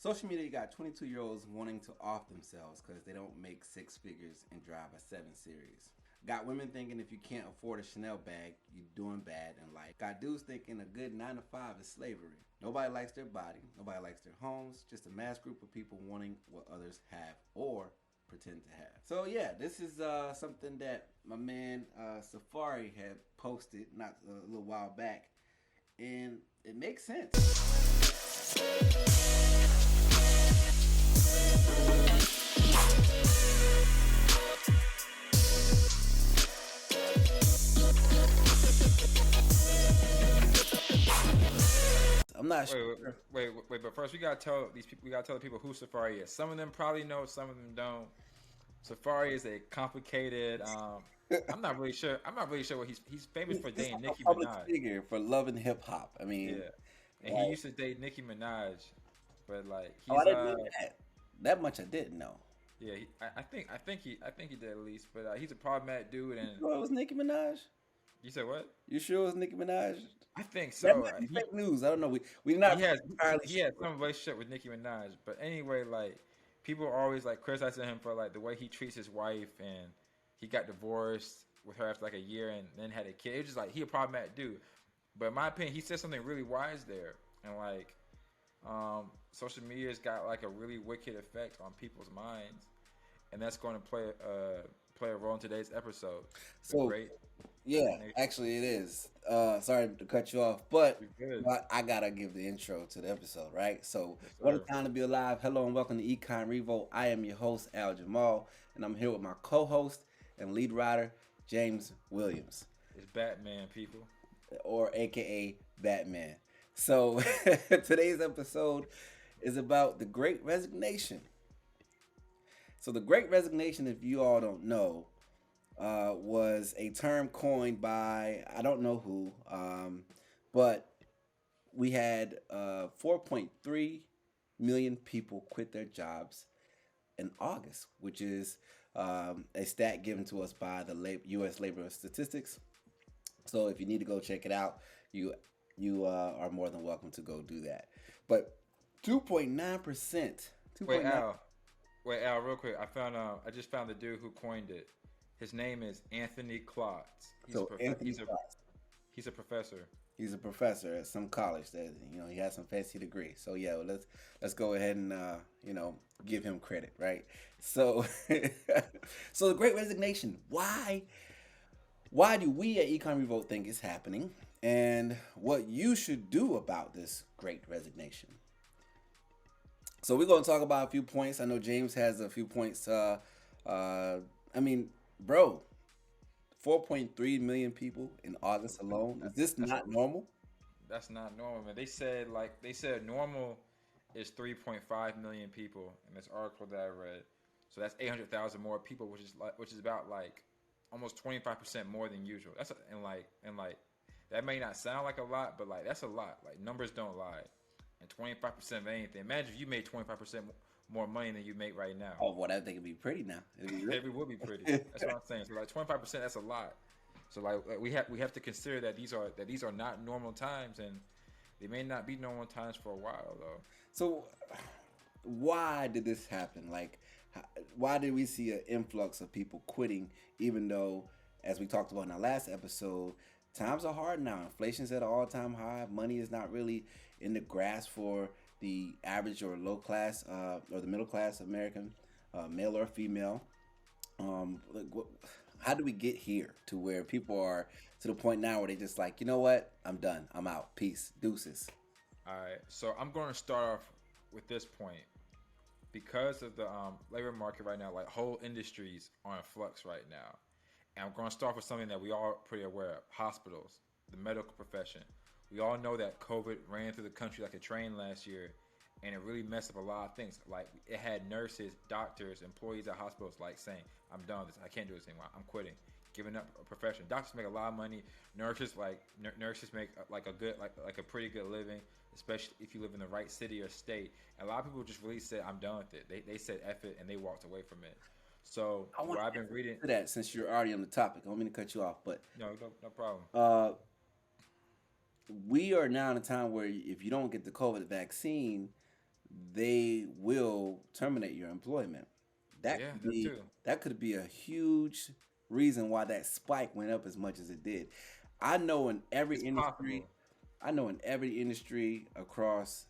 Social media got 22-year-olds wanting to off themselves because they don't make six figures and drive a 7 Series. Got women thinking if you can't afford a Chanel bag, you're doing bad in life. Got dudes thinking a good 9 to 5 is slavery. Nobody likes their body. Nobody likes their homes. Just a mass group of people wanting what others have or pretend to have. So yeah, this is something that my man Safari had posted not a little while back, and it makes sense. I'm not Wait, wait, sure. wait, but first we gotta tell these people. We gotta tell the people who Safari is. Some of them probably know, some of them don't. Safari is a complicated. I'm not really sure. I'm not really sure what he's famous for He's dating like a Nicki public Minaj. figure for loving hip hop. I mean, Yeah, and he like, used to date Nicki Minaj, but like oh, I he's didn't know that. That much I didn't know. yeah. I think he did at least, but he's a problematic dude. You And sure it was Nicki Minaj? you said what? You sure it was Nicki Minaj? I think That so. might be He fake news. I don't know. We're he not has entirely he has sure. some relationship with Nicki Minaj, but anyway, like people are always like criticizing him for like the way he treats his wife, and he got divorced with her after like a year and then had a kid. It was just like he a problematic dude. But in my opinion, he said something really wise there, and like social media's got like a really wicked effect on people's minds, and that's going to play a role in today's episode. The So Great yeah, Resignation. actually it is. Sorry to cut you off, but You're good. I gotta give the intro to the episode, right? So, Yes, what a sir. time to be alive! Hello and welcome to Econ Revo. I am your host Al Jamal, and I'm here with my co-host and lead writer James Williams, It's Batman, people. or AKA Batman. So, today's episode is about the Great Resignation. So, the Great Resignation, if you all don't know, was a term coined by I don't know who, but we had 4.3 million people quit their jobs in August, which is a stat given to us by the U.S. Labor Statistics. So if you need to go check it out, you are more than welcome to go do that. But 2.9%, Wait, 2.9. Al. Wait, Al. Real quick. I just found the dude who coined it. His name is Anthony Klotz. So Anthony Fox, He's a professor. he's a professor at some college that he has some fancy degree. So yeah, well, let's go ahead and give him credit, right? So so the Great Resignation. Why do we at Econ Revolt think it's happening, and what you should do about this Great Resignation? So we're going to talk about a few points. I know James has a few points. I mean, bro, 4.3 million people in August alone. Is this That's a not normal? that's not normal, man. They said normal is 3.5 million people in this article that I read. So that's 800,000 more people, which is about like almost 25% more than usual. And like that may not sound like a lot, but like that's a lot. Like numbers don't lie. And 25% of anything. Imagine if you made 25% more money than you make right now. Oh, well, that thing would be pretty now. It'd be real. It would be pretty. That's what I'm saying. So like 25%, that's a lot. So like we have to consider that these are not normal times, and they may not be normal times for a while though. So, why did this happen? Like, why did we see an influx of people quitting, even though, as we talked about in our last episode, times are hard now. Inflation's at an all-time high. Money is not really in the grasp for the average or low class or the middle class American, male or female. Like, how do we get here to where people are to the point now where they just like, you know what? I'm done. I'm out. Peace. Deuces. All right. So I'm going to start off with this point because of the labor market right now. Like whole industries are in flux right now, and I'm going to start with something that we all are pretty aware of: hospitals, the medical profession. We all know that COVID ran through the country like a train last year, and it really messed up a lot of things. Like it had nurses, doctors, employees at hospitals like saying, "I'm done with this. I can't do this anymore. I'm quitting." Giving up a profession. Doctors make a lot of money. Nurses make like a good like a pretty good living, especially if you live in the right city or state. And a lot of people just really said, "I'm done with it." They said F it and they walked away from it. So I what want I've been reading, to that since you're already on the topic. I don't mean to cut you off, but no problem. uh, we are now in a time where if you don't get the COVID vaccine, they will terminate your employment. That Yeah, could that be too. that could be a huge reason why that spike went up as much as it did. I know in every It's industry, possible. I know in every industry across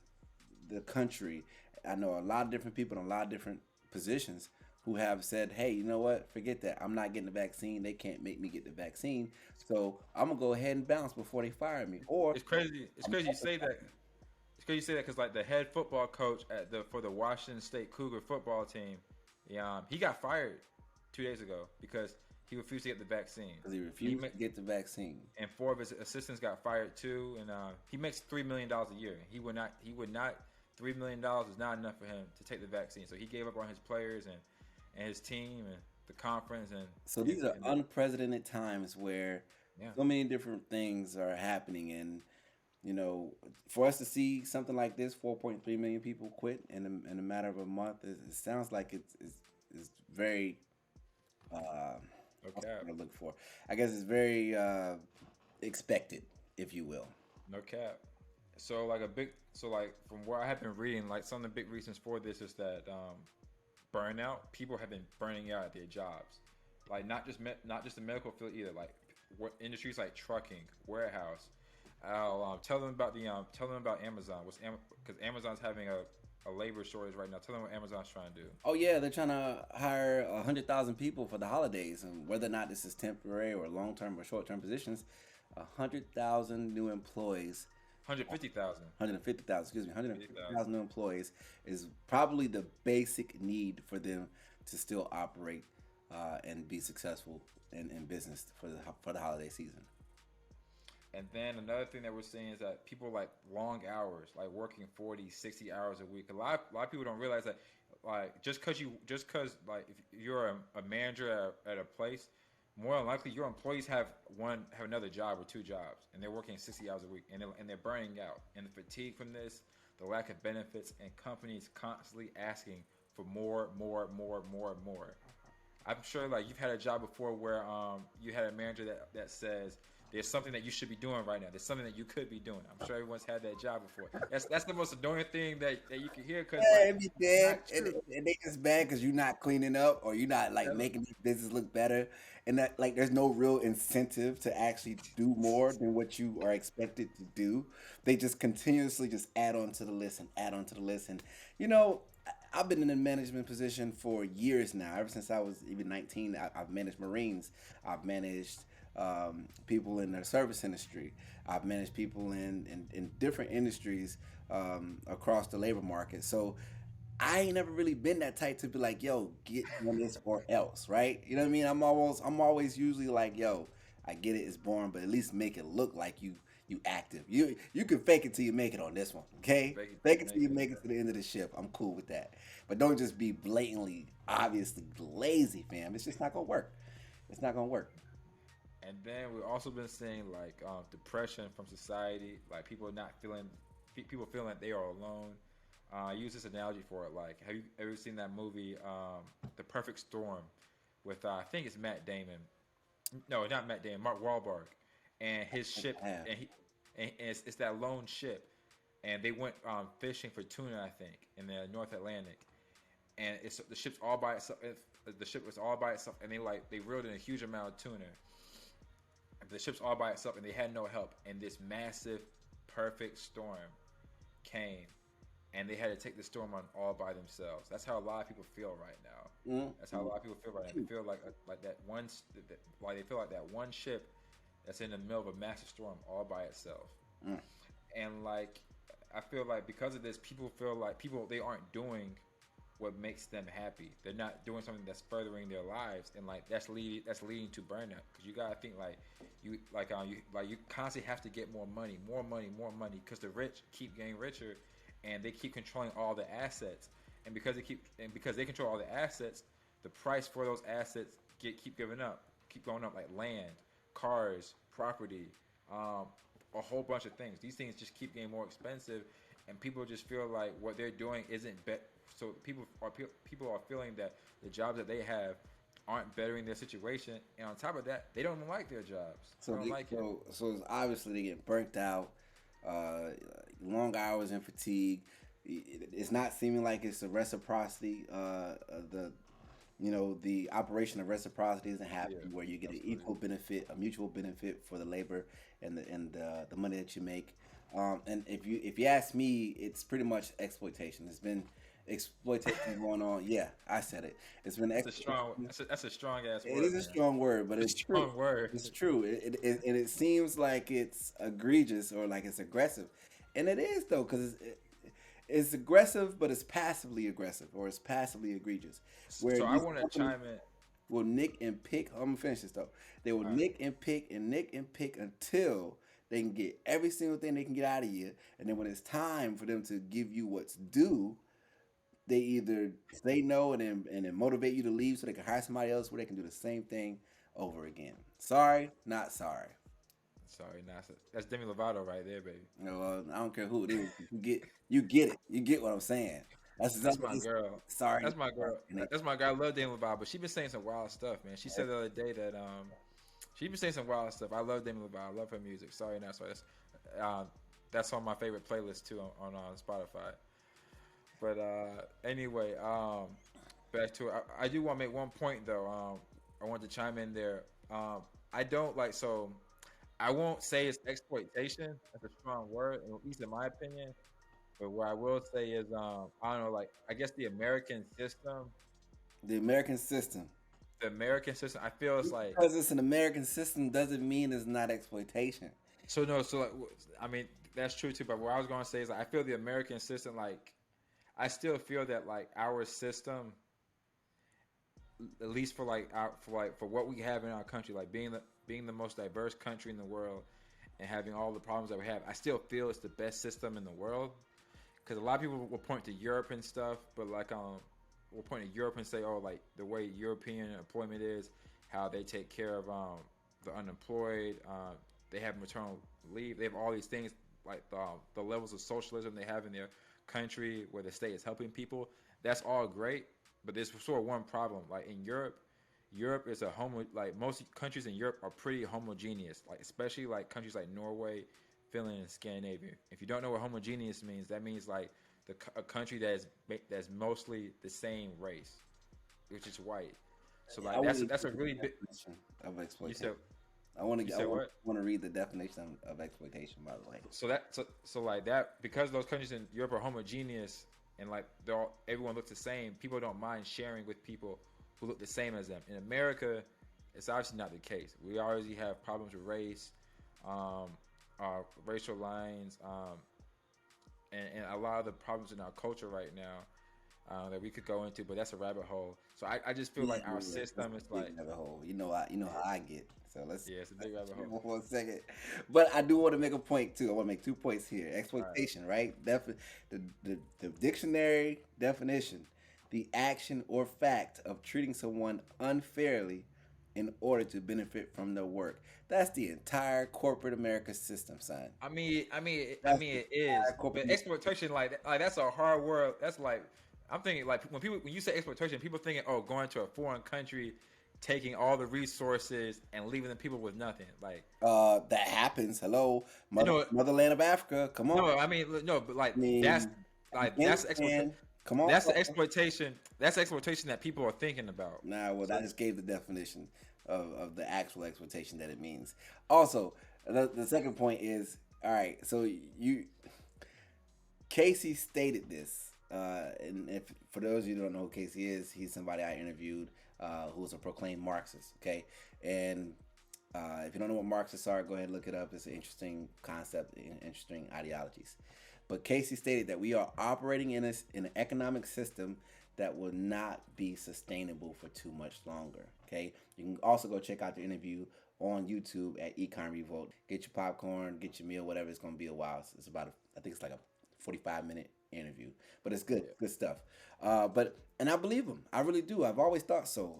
the country, I know a lot of different people in a lot of different positions who have said, "Hey, you know what? Forget that. I'm not getting the vaccine. They can't make me get the vaccine. So I'm gonna go ahead and bounce before they fire me." Or It's crazy. It's I'm crazy you also say that. It's crazy you say that because like the head football coach at the for the Washington State Cougar football team, he got fired 2 days ago because he refused to get the vaccine. because he He refused ma- to get the vaccine. and four of his assistants got fired too, and he makes $3 million a year. He would not. He would not. $3 million is not enough for him to take the vaccine. So he gave up on his players and his team and the conference So these are and unprecedented times where yeah. so many different things are happening, and you know, for us to see something like this, 4.3 million people quit in a matter of a month, it sounds like it's very No what's the cap. word I look for? I guess it's very expected, if you will. No cap. So like from what I have been reading, like some of the big reasons for this is that burnout. People have been burning out at their jobs, like not just the medical field either. Like what industries like trucking, warehouse. I'll tell them about Amazon. Because Amazon's having a labor shortage right now. Tell them what Amazon's trying to do. Oh yeah, they're trying to hire 100,000 people for the holidays, and whether or not this is temporary or long term or short term positions, 100,000 new employees, 150,000. 150,000, excuse me, 50,000. 150,000 new employees is probably the basic need for them to still operate and be successful in business for the holiday season. And then another thing that we're seeing is that people like long hours, like working 40, 60 hours a week. A lot of people don't realize that, like, just cause like if you're a manager at a place, more than likely your employees have another job or two jobs, and they're working 60 hours a week, and they're burning out, and the fatigue from this, the lack of benefits, and companies constantly asking for more, more, more, more, more. I'm sure like you've had a job before where you had a manager that says there's something that you should be doing right now. There's something that you could be doing. I'm sure everyone's had that job before. That's the most annoying thing that you can hear because Yeah, like it be it's dead, not true. and they just bad because you're not cleaning up or you're not like Yep. making the business look better, and that like there's no real incentive to actually do more than what you are expected to do. They just continuously just add on to the list and add on to the list, and you know, I've been in a management position for years now. Ever since I was even 19, I've managed Marines. I've managed people in the service industry. I've managed people in different industries across the labor market. So I ain't never really been that type to be like, yo, get on this or else, right? You know what I mean? I'm always usually like, yo, I get it, it's boring, but at least make it look like you active. You can fake it till you make it on this one, okay? Fake it till Fake you it till make you it. make it to the end of the ship. I'm cool with that. But don't just be blatantly, obviously lazy, fam. It's just not gonna work. It's not gonna work. And then we've also been seeing like depression from society, like people feeling like they are alone. I use this analogy for it. Like, have you ever seen that movie, The Perfect Storm, with I think it's Matt Damon. No, not Matt Damon. Mark Wahlberg, and his ship, I have. and it's that lone ship, and they went fishing for tuna, I think, in the North Atlantic, and it's the ship's all by itself. The ship was all by itself, and they reeled in a huge amount of tuna. The ship's all by itself, and they had no help. And this massive, perfect storm came, and they had to take the storm on all by themselves. That's how a lot of people feel right now. Mm, That's how a lot of people feel right now. They feel like that one, like they feel like that one ship that's in the middle of a massive storm all by itself. mm. And like, I feel like because of this, people feel like they aren't doing what makes them happy. They're not doing something that's furthering their lives, and like that's leading to burnout. Because you gotta think like you constantly have to get more money, more money, more money. Because the rich keep getting richer, and they keep controlling all the assets. And because they control all the assets, the price for those assets keep keep going up. Like land, cars, property, a whole bunch of things. These things just keep getting more expensive, and people just feel like what they're doing isn't so people are feeling that the jobs that they have aren't bettering their situation, and on top of that, they don't even like their jobs. They So don't like it. so it's obviously they get burnt out, long hours and fatigue. It's not seeming like it's a reciprocity. The the operation of reciprocity isn't Yeah, happening where you get an absolutely. equal benefit, a mutual benefit for the labor and the money that you make. And if you ask me, it's pretty much exploitation. It's been exploitation going on. Yeah, I said it. It's been That's a strong. exploitation. That's a strong ass It word, is a man. strong word, but It's it's a true. strong word. It's true. And it seems like it's egregious or like it's aggressive, and it is though, because it's aggressive, but it's passively aggressive or it's passively egregious. Where So I these want to companies chime in. will nick and pick. I'm gonna finish this though. They will All right. nick and pick and nick and pick until they can get every single thing they can get out of you, and then when it's time for them to give you what's due, they either say no and then motivate you to leave so they can hire somebody else where they can do the same thing over again. Sorry, not sorry. Sorry, NASA. That's Demi Lovato right there, baby. I don't care who it is. You get it. You get what I'm saying. That's That's exactly. my girl. Sorry, not That's my sorry. girl. That's my girl. I love Demi Lovato, but she been saying some wild stuff, man. She said the other day that she been saying some wild stuff. I love Demi Lovato. I love her music. Sorry, not sorry. That's on my favorite playlist too on Spotify. But anyway, back to it. I do want to make one point though. I want to chime in there. I don't like so. I won't say it's exploitation. That's a strong word, at least in my opinion. But what I will say is, I don't know, like I guess The American system. the American system. I feel it's like Because it's an American system doesn't mean it's not exploitation. so no. So like, I mean, that's true too. But what I was gonna say is, like, I feel the American system. Like, I still feel that like our system, at least for like for what we have in our country, like being the most diverse country in the world and having all the problems that we have, I still feel it's the best system in the world. Because a lot of people will point to Europe and stuff, but like will point to Europe and say, oh, like the way European employment is, how they take care of the unemployed, they have maternal leave, they have all these things like the levels of socialism they have in their country where the state is helping people. That's all great, but there's sort of one problem. Like in Europe, Europe is like most countries in Europe are pretty homogeneous. Like especially like countries like Norway, Finland, and Scandinavia. If you don't know what homogeneous means, that means like a country that's mostly the same race, which is white. So I like want to that's a get the really big. definition of You exploitation. said I want you to I said want, what? want to read the definition of exploitation. By the way, So like that because those countries in Europe are homogeneous and like everyone looks the same. People don't mind sharing with people who look the same as them. In America, it's obviously not the case. We already have problems with race, um, racial lines, and a lot of the problems in our culture right now that we could go into, but that's a rabbit hole. So I just feel like our that's system is a big like, rabbit hole. You know how I get. So let's yeah, it's a big rabbit hole. for a second. But I do want to make a point too. I want to make 2 points here. All right. Exploitation, right? The dictionary definition: the action or fact of treating someone unfairly in order to benefit from their work. That's the entire corporate America system, son. I That's mean, the it is, entire corporate but America. exploitation, like that's a hard word. That's like, I'm thinking like when you say exploitation, people thinking, oh, going to a foreign country, taking all the resources and leaving the people with nothing. Like, That happens. Hello, you know, motherland of Africa. Come on. no, I mean, no, but like I mean, that's exploitation. Afghanistan. Come on, That's the brother. exploitation. That's exploitation that people are thinking about. Nah, well, I So just gave the definition of the actual exploitation that it means. Also, the second point is all right. So you Casey stated this, and if for those of you who don't know who Casey is, he's somebody I interviewed who's a proclaimed Marxist. Okay, and if you don't know what Marxists are, go ahead and look it up. It's an interesting concept, interesting ideologies. But Casey stated that we are operating in an economic system that will not be sustainable for too much longer. Okay, you can also go check out the interview on YouTube at Econ Revolt. Get your popcorn, get your meal, whatever. It's gonna be a while. It's about I think it's like a 45-minute interview, but it's good, yeah, good stuff. And I believe him. I really do. I've always thought so.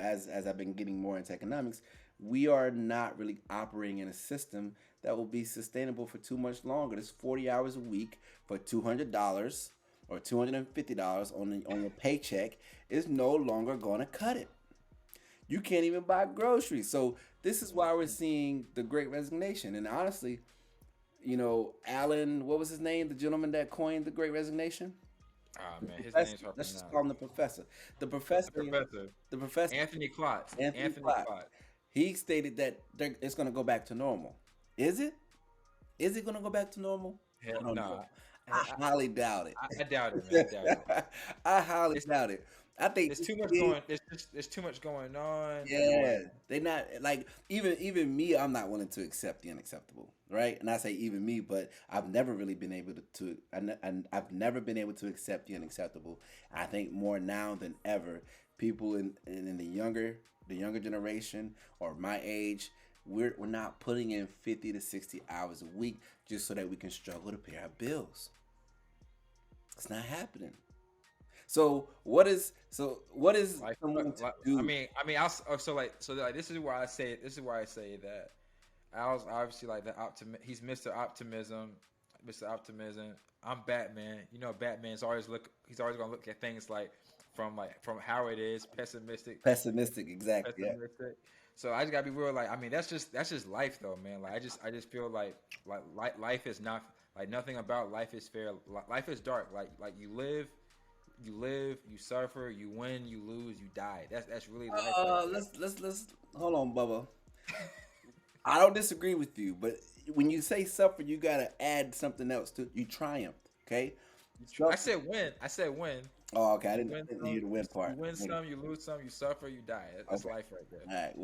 As I've been getting more into economics, we are not really operating in a system that will be sustainable for too much longer. This 40 hours a week for $200 or $250 on your paycheck is no longer going to cut it. You can't even buy groceries. So this is why we're seeing the Great Resignation. And honestly, Alan, what was his name? The gentleman that coined the Great Resignation. Ah The man, his professor. name's hard to Let's just call pronounce. him the professor. The The professor. professor, The professor. Anthony Klotz. Anthony Anthony Platt. Klotz. He stated that it's going to go back to normal. Is it? Is it going to go back to normal? Hell, I don't know. nah, I, I highly doubt it. I doubt it, man. I doubt it. I highly It's doubt it. I think there's this too much kid, going. There's too much going on, and yeah, like they not like even me. I'm not willing to accept the unacceptable, right? And I say even me, but I've never really been able I've never been able to accept the unacceptable. I think more now than ever, people in the younger generation or my age, we're not putting in 50 to 60 hours a week just so that we can struggle to pay our bills. It's not happening. So what is like, someone to I do? mean, so like this is why I say that Al's obviously like the He's Mr. Optimism, Mr. Optimism. I'm Batman. You know, Batman's always look. He's always gonna look at things from how it is, Pessimistic, exactly. Yeah. pessimistic. So I just gotta be real. Like, I mean, that's just life, though, man. Like, I just feel like life is not like nothing about life is fair. Life is dark. Like you suffer, you win, you lose, you die. That's really life right there. Let's hold on, Bubba. I don't disagree with you, but when you say suffer, you gotta add something else to you triumphed. Okay, I suffer. said win. I said win. Oh, okay. I You didn't, win I didn't some. hear the win You part. win Hold on. some. You lose some. You suffer. You die. That's Okay. life right there. All right.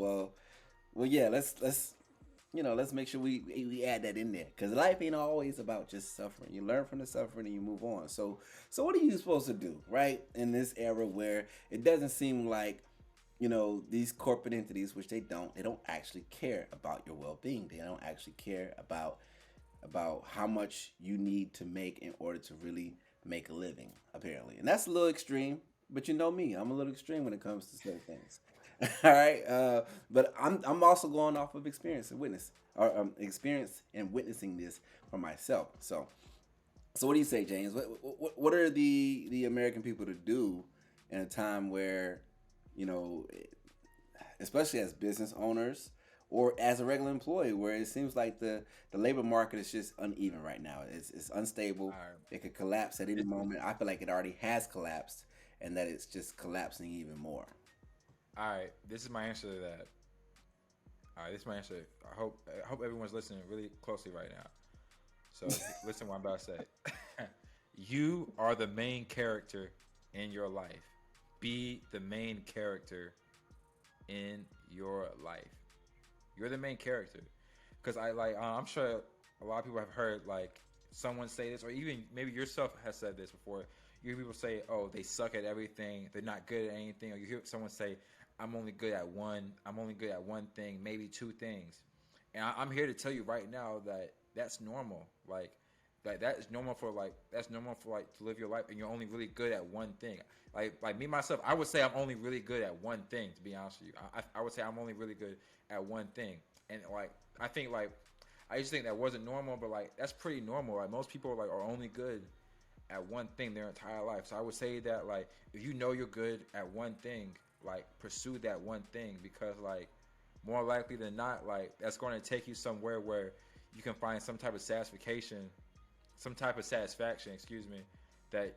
Well, yeah. Let's make sure we add that in there because life ain't always about just suffering. You learn from the suffering and you move on. So what are you supposed to do, right? In this era where it doesn't seem like these corporate entities, which they don't actually care about your well-being. They don't actually care about how much you need to make in order to really make a living, apparently. And that's a little extreme, but you know me, I'm a little extreme when it comes to certain things. All right, but I'm also going off of experience and witnessing this for myself. So what do you say, James? What are the American people to do in a time where you know especially as business owners or as a regular employee, where it seems like the labor market is just uneven right now. It's unstable. All right. It could collapse at any This is moment. I feel like it already has collapsed, and that it's just collapsing even more. all right. This is my answer to that. All right. This is my answer. I hope everyone's listening really closely right now. So listen, what I'm about to say. You are the main character in your life. Be the main character in your life. You're the main character. Because I'm sure a lot of people have heard like someone say this, or even maybe yourself has said this before. You hear people say, "Oh, they suck at everything. They're not good at anything." Or you hear someone say, "I'm only good at one. I'm only good at one thing, maybe two things." And I'm here to tell you right now that that's normal. Like that is normal for to live your life, and you're only really good at one thing. Like me myself, I would say I'm only really good at one thing. To be honest with you, I would say I'm only really good at one thing. And I think I used to think that wasn't normal, but that's pretty normal. Like most people are only good at one thing their entire life. So I would say that if you know you're good at one thing, pursue that one thing, because more likely than not, that's going to take you somewhere where you can find some type of satisfaction, excuse me, that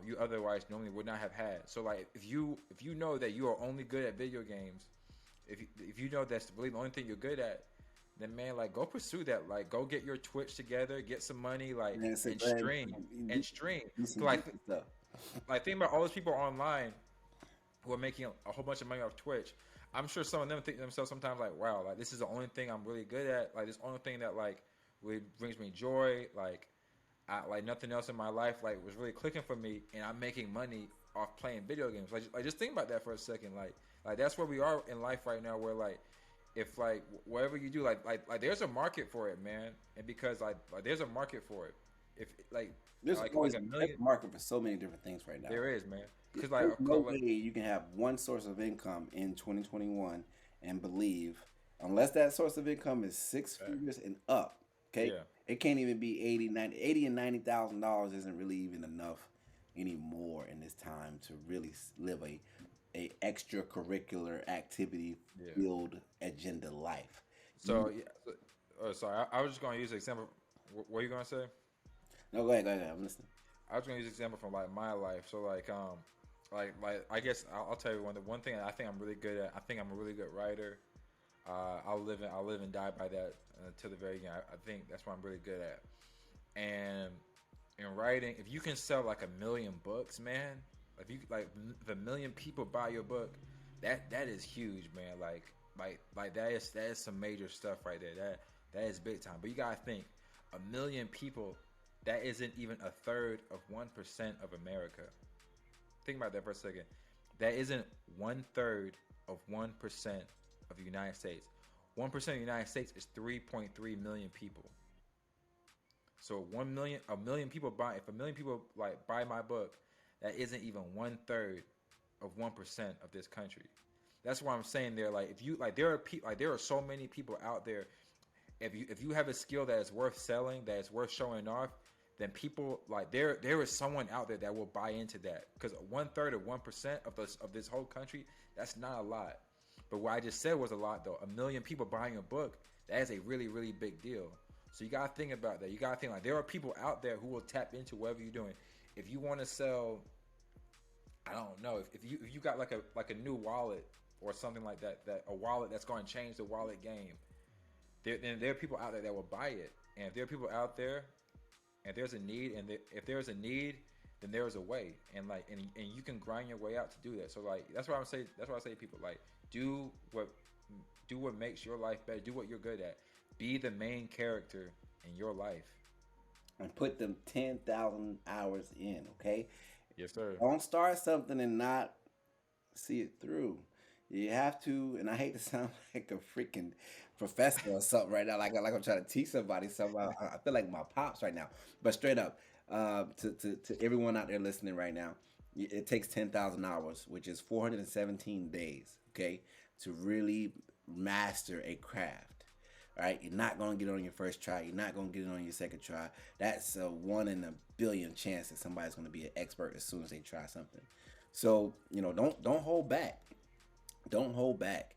you otherwise normally would not have had. So if you know that you are only good at video games, if you know that's really the only thing you're good at, then man, go pursue that. Go get your Twitch together, get some money, Man, so and go ahead stream do, and stream. do 'Cause, some decent stuff. think about all those people online who are making a whole bunch of money off Twitch. I'm sure some of them think to themselves sometimes wow, this is the only thing I'm really good at. This only thing that really brings me joy. Nothing else in my life was really clicking for me, and I'm making money off playing video games. Just think about that for a second. That's where we are in life right now, where if whatever you do, there's a market for it, man, and because there's a market for it. If There's always a there's million, a market for so many different things right now. there is, man. Because There's no way you can have one source of income in 2021 and believe, unless that source of income is six figures and up, okay? yeah. It can't even be 80, 90, 80 and $90,000 isn't really even enough anymore in this time to really live a extracurricular activity Yeah. filled agenda life. So yeah. Sorry, I was just going to use an example What are you gonna say? No, go ahead, go ahead. I'm listening. I was gonna use an example from like my life. So like I guess I'll tell you the one thing I think I'm really good at. I think I'm a really good writer. I'll live and die by that till the very end. I think that's what I'm really good at. And in writing, if you can sell like 1,000,000 books, man, if you like if 1,000,000 people buy your book, that is huge, man. Like that is some major stuff right there. That is big time. But you gotta think, 1,000,000 people, that isn't even a third of 1% of America. Think about that for a second. That isn't 1/3 of 1% of the United States. 1% of the United States is 3.3 million people. So 1,000,000, 1,000,000 people buy. If 1,000,000 people like buy my book, that isn't even 1/3 of 1% of this country. That's why I'm saying there. Like if you like, there are so many people out there. If you have a skill that is worth selling, that is worth showing off, then people like there is someone out there that will buy into that. Because 1/3 of 1% of this whole country, that's not a lot. But what I just said was a lot though. 1,000,000 people buying a book, that is a really, really big deal. So you gotta think about that. You gotta think like there are people out there who will tap into whatever you're doing. If you want to sell, I don't know, if you got like a new wallet or something like that, a wallet that's going to change the wallet game, then there are people out there that will buy it. And if there are people out there, and there's a need, if there's a need, then there's a way, and you can grind your way out to do that. So like that's what I'm saying. That's what I say to people, like do what makes your life better. Do what you're good at. Be the main character in your life. And put them 10,000 hours in, okay? Yes, sir. Don't start something and not see it through. You have to, and I hate to sound like a freaking professor or something right now, like I'm trying to teach somebody something. I feel like my pops right now. But straight up, to everyone out there listening right now, it takes 10,000 hours, which is 417 days, okay, to really master a craft. All right, you're not gonna get it on your first try. You're not gonna get it on your second try. That's a 1 in a billion chance that somebody's gonna be an expert as soon as they try something. So don't hold back. Don't hold back.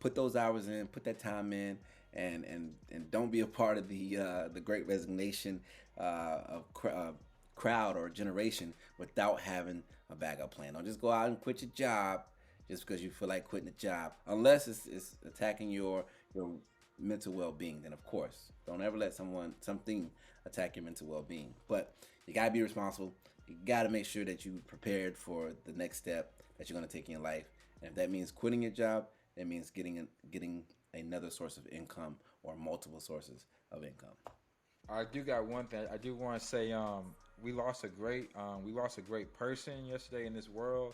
Put those hours in. Put that time in, and don't be a part of the Great Resignation crowd or generation without having a backup plan. Don't just go out and quit your job just because you feel like quitting the job, unless it's attacking your mental well-being. Then of course, don't ever let something attack your mental well-being. But you gotta be responsible. You gotta make sure that you prepared for the next step that you're gonna take in your life. And if that means quitting your job, that means getting another source of income or multiple sources of income. I do got one thing. I do want to say, we lost a great person yesterday in this world.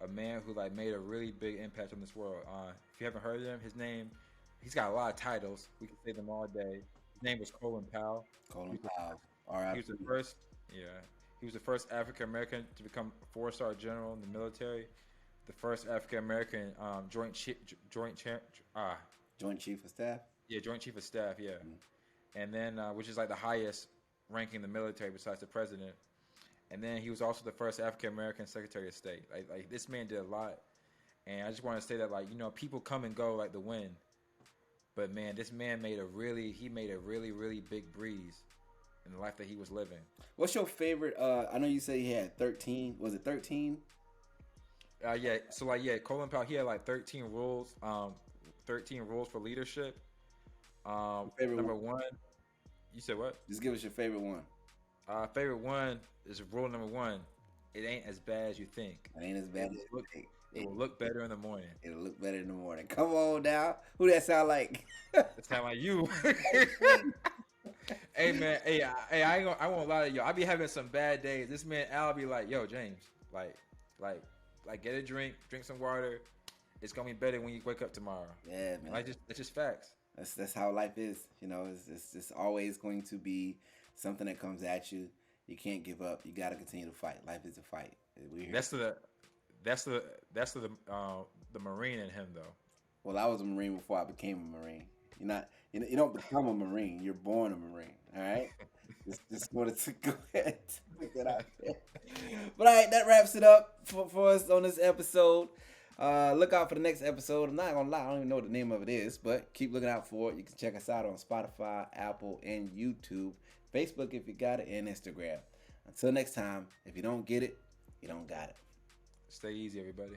A man who like made a really big impact on this world. If you haven't heard of him, he's got a lot of titles. We can say them all day. His name was Colin Powell. Colin Powell. He was the first. Yeah, he was the first African American to become a 4-star general in the military. The first African American Joint Chief of Staff. Yeah, Joint Chief of Staff. Yeah, and then which is like the highest ranking in the military besides the president. And then he was also the first African American Secretary of State. Like this man did a lot, and I just want to say that people come and go like the wind, but man, this man made a really really big breeze in the life that he was living. What's your favorite? I know you said he had 13. Was it 13? Yeah. So Colin Powell, he had like 13 rules. 13 rules for leadership. Number one. You said what? Just give us your favorite one. Favorite one is rule number 1. It ain't as bad as you think. It ain't as bad as you think. It will look better in the morning. It'll look better in the morning. Come on now. Who that sound like? That sound like you. Hey man, I won't lie to you. I be having some bad days. This man Al be like, yo, James, like get a drink some water. It's gonna be better when you wake up tomorrow. Yeah, man. It's just facts. That's how life is. It's always going to be something that comes at you. You can't give up. You got to continue to fight. Life is a fight. That's the Marine in him though. Well, I was a Marine before I became a Marine. You don't become a Marine. You're born a Marine. All right. just wanted to go ahead and put that out there. But all right, that wraps it up for us on this episode. Look out for the next episode. I'm not gonna lie, I don't even know what the name of it is, but keep looking out for it. You can check us out on Spotify, Apple, and YouTube, Facebook if you got it, and Instagram. Until next time, if you don't get it, you don't got it. Stay easy, everybody.